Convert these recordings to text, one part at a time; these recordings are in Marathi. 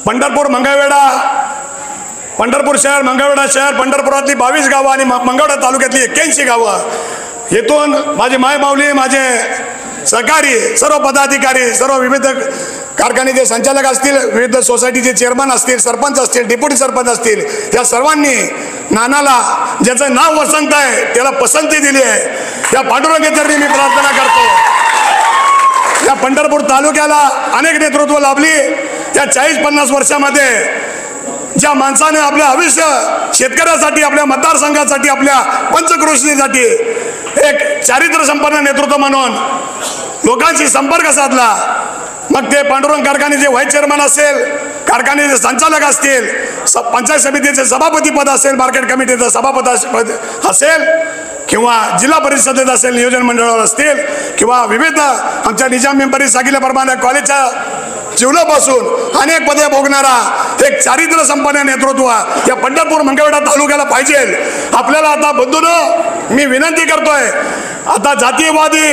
पंढरपूर मंगळवेढा, पंढरपूर शहर, मंगळवेढा शहर, पंढरपुरातली 22 गावं आणि मंगळवेढा तालुक्यातली 81 गावं, येथून माझे मायबावली, माझे सहकारी, सर्व पदाधिकारी, सर्व विविध कारखान्याचे संचालक असतील, विविध सोसायटीचे चेअरमन असतील, सरपंच असतील, डेप्युटी सरपंच असतील, या सर्वांनी नानाला ज्याचं नाव वसंत आहे त्याला पसंती दिली आहे. या पांडुरंगाचरणी मी प्रार्थना करतो. या पंढरपूर तालुक्याला अनेक नेतृत्व लाभली. या 40-50 वर्षामध्ये ज्या माणसाने आपलं आयुष्य शेतकऱ्यासाठी, आपल्या मतदारसंघासाठी, आपल्या पंचक्रोशीसाठी एक चारित्र्य संपन्न नेतृत्व म्हणून लोकांशी संपर्क साधला, मग ते पांडुरंग कारखान्याचे व्हाईस चेअरमन असेल, कारखान्याचे संचालक असतील, पंचायत समितीचे सभापती पद असेल, मार्केट कमिटीचं सभापती असेल, किंवा जिल्हा परिषदेत असेल, नियोजन मंडळावर असतील, किंवा विविध आमच्या निजाम मेंबरी सांगितल्याप्रमाणे कॉलेजच्या जीवनापासून अनेक पदे भोगणारा एक चारित्र्य संपन्न नेतृत्व या पंढरपूर मंगळवेढा तालुक्याला पाहिजे. आपल्याला आता बंधूंनो मी विनंती करतोय, आता जातीयवादी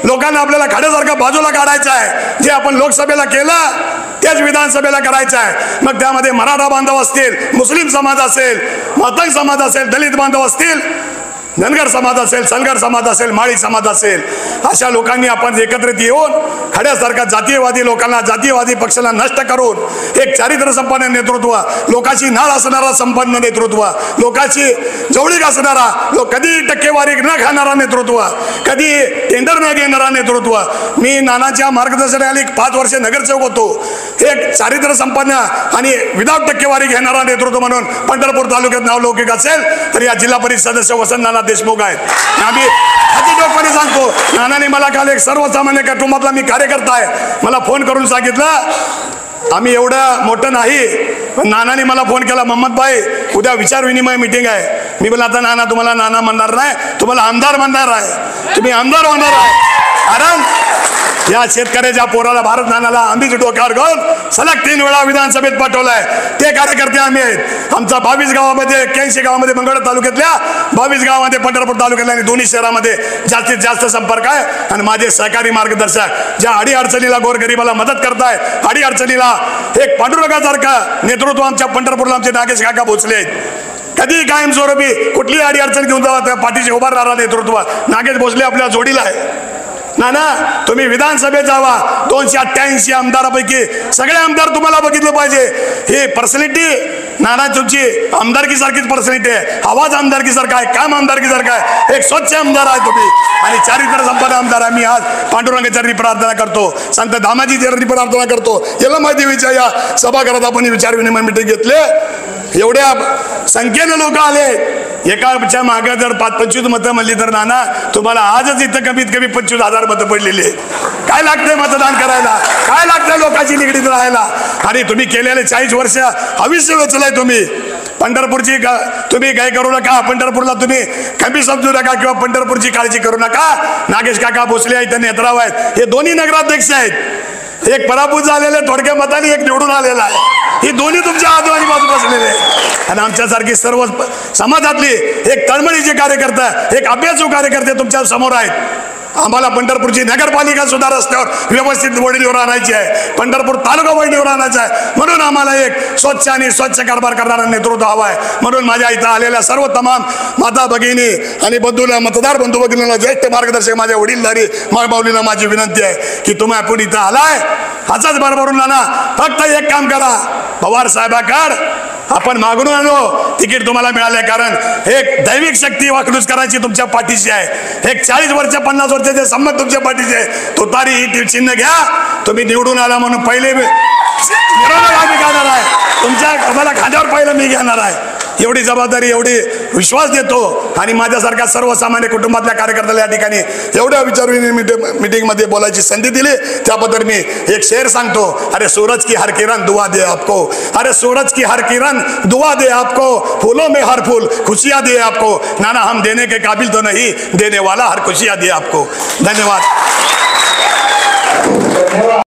लोकांना आपल्याला खाड्यासारखं बाजूला काढायचं आहे. जे आपण लोकसभेला केलं तेच विधानसभेला करायचं आहे. मग त्यामध्ये मराठा बांधव असतील, मुस्लिम समाज असेल, मातंग समाज असेल, दलित बांधव असतील, धनगर समाज असेल, सलगर समाज असेल, माळी समाज असेल, अशा लोकांनी आपण एकत्रित येऊन खड्यासारखा जातीयवादी लोकांना, जातीयवादी पक्षाला नष्ट करून एक चारित्र्य संपन्न नेतृत्व, लोकांची नाळ असणारा संपन्न नेतृत्व, लोकांची जवळीक असणारा, कधी टक्केवारी न खाणारा नेतृत्व, कधी टेंडर न घेणारा नेतृत्व. मी नानाच्या मार्गदर्शनाखाली 5 वर्षे नगरसेवक होतो. एक चारित्र्य संपन्न आणि विदाउट टक्केवारी घेणारा नेतृत्व म्हणून पंढरपूर तालुक्यात नावलौकिक असेल तर या जिल्हा परिषद सदस्य वसंत नाना देशमुख आहेत. आम्ही अतिटोकपणे सांगतो, नानाने मला काल एक सर्वसामान्य कुटुंबातला मी कार्यकर्ता आहे, मला फोन करून सांगितलं आम्ही एवढं मोठं नाही, पण नानाने मला फोन केला, मोहम्मद भाई उद्या विचार विनिमय मीटिंग आहे. मी बोला आता नाना तुम्हाला नाना म्हणणार नाही, तुम्हाला आमदार म्हणणार आहे, तुम्ही आमदार होणार आहे. कारण या शेतकऱ्याच्या पोराला भारत नानाला आंबीच डोक्यावर घेऊन सलग 3 वेळा विधानसभेत पाठवलाय. ते कार्यकर्ते आम्ही आहेत. आमचा 22 गावामध्ये, 81 गावामध्ये, मंगळवेढा तालुक्यातल्या 22 गावामध्ये, पंढरपूर तालुक्यातल्या आणि दोन्ही शहरामध्ये जास्तीत जास्त संपर्क आहे. आणि माझे सहकारी मार्गदर्शक ज्या अडीअडचणीला गोरगरिबाला मदत करताय, अडीअडचणीला एक पांडुरंगासारखं नेतृत्व आमच्या पंढरपूरला आमचे नागेश काका भोसले आहेत. कधी कायमस्वरूपी कुठली अडीअडचण घेऊन जावा त्या पाठीशी उभारणारा नेतृत्व नागेश भोसले आपल्या जोडीला आहे. नाना तुम्ही विधानसभेत जावा, 288 आमदारापैकी सगळे आमदार तुम्हाला बघितलं पाहिजे. ही पर्सनॅलिटी नाना तुमची आमदारकी सारखीच पर्सनॅलिटी आहे. आवाज आमदारकी सारखा आहे, काम आमदारकी सारखा आहे. एक स्वच्छ आमदार आहे तुम्ही आणि चारित्र्य संपन्न आमदार आहे. मी आज पांडुरंगाचरणी प्रार्थना करतो, संत दामाजी चरणी प्रार्थना करतो. यल्लमाई देवीच्या या सभागृहात आपण विचार विनिमय मीटिंग घेतले. एवढ्या संख्येने लोक आले. एकाच्या मागे जर 25 मतं म्हणली तर नाना तुम्हाला आजच इथं कमीत कमी 25,000 मतं पडलेली आहेत. काय लागतंय मतदान करायला, काय लागतंय लोकांची निगडीत राहायला. आणि तुम्ही केलेले 40 वर्ष आयुष्य वेचलंय तुम्ही. पंढरपूरची तुम्ही काय करू नका, पंढरपूरला तुम्ही कमी समजू नका किंवा पंढरपूरची काळजी करू नका. नागेश काका भोसले आहेत, नेत्राव आहेत, हे दोन्ही नगराध्यक्ष आहेत. एक पराभूत झालेले थोडक्या मताने, एक निवडून आलेला आहे. ही दोन्ही तुमच्या आजूबाजू बाजू बसलेले आणि आमच्यासारखी सर्व समाजातली एक तळमळीचे कार्यकर्ता, एक अभ्यासू कार्यकर्ते तुमच्या समोर आहेत. आम्हाला पंढरपूरची नगरपालिका सुद्धा रस्त्यावर व्यवस्थित वळणीवर आणायची आहे, पंढरपूर तालुका वळणीवर आणायचा आहे. म्हणून आम्हाला एक स्वच्छ आणि स्वच्छ कारभार करणारा नेतृत्व हवा आहे. म्हणून माझ्या इथं आलेल्या सर्व तमाम माता भगिनी आणि बंधूला, मतदार बंधू भगिनीला, ज्येष्ठ मार्गदर्शक माझ्या वडीलधारी मायबावलीला माझी विनंती आहे की तुम्ही आपण इथं आलाय हाचाच बरोबरून नाना फक्त एक काम करा, पवार साहेबाकड आपण मागून आणलो तिकीट तुम्हाला मिळाले. कारण एक दैविक शक्ती वाकडूस करायची तुमच्या पाठीशी आहे. एक 40 वर्ष 50 वर्षाचे संमत तुमच्या पाठीशी आहे. तुतारी ही चिन्ह घ्या. तुम्ही निवडून आला म्हणून पहिले विरोधक आम्ही घेणार आहे, तुमच्या तुम्हाला खांद्यावर पहिलं मी घेणार आहे. एवढी जबाबदारी, एवढी विश्वास देतो. आणि माझ्यासारख्या सर्वसामान्य कुटुंबातल्या कार्यकर्त्याला या ठिकाणी एवढ्या मीटिंग मध्ये बोलायची संधी दिली त्याबद्दल मी एक शेर सांगतो. अरे सूरज की हर किरण दुआ दे आपको, अरे सूरज की हर किरण दुआ दे आपको, फूलों में हर फूल खुशियां दे आपको. नाना हम देने के काबिल तो नहीं, देने वाला हर खुशियां दे आपको. धन्यवाद.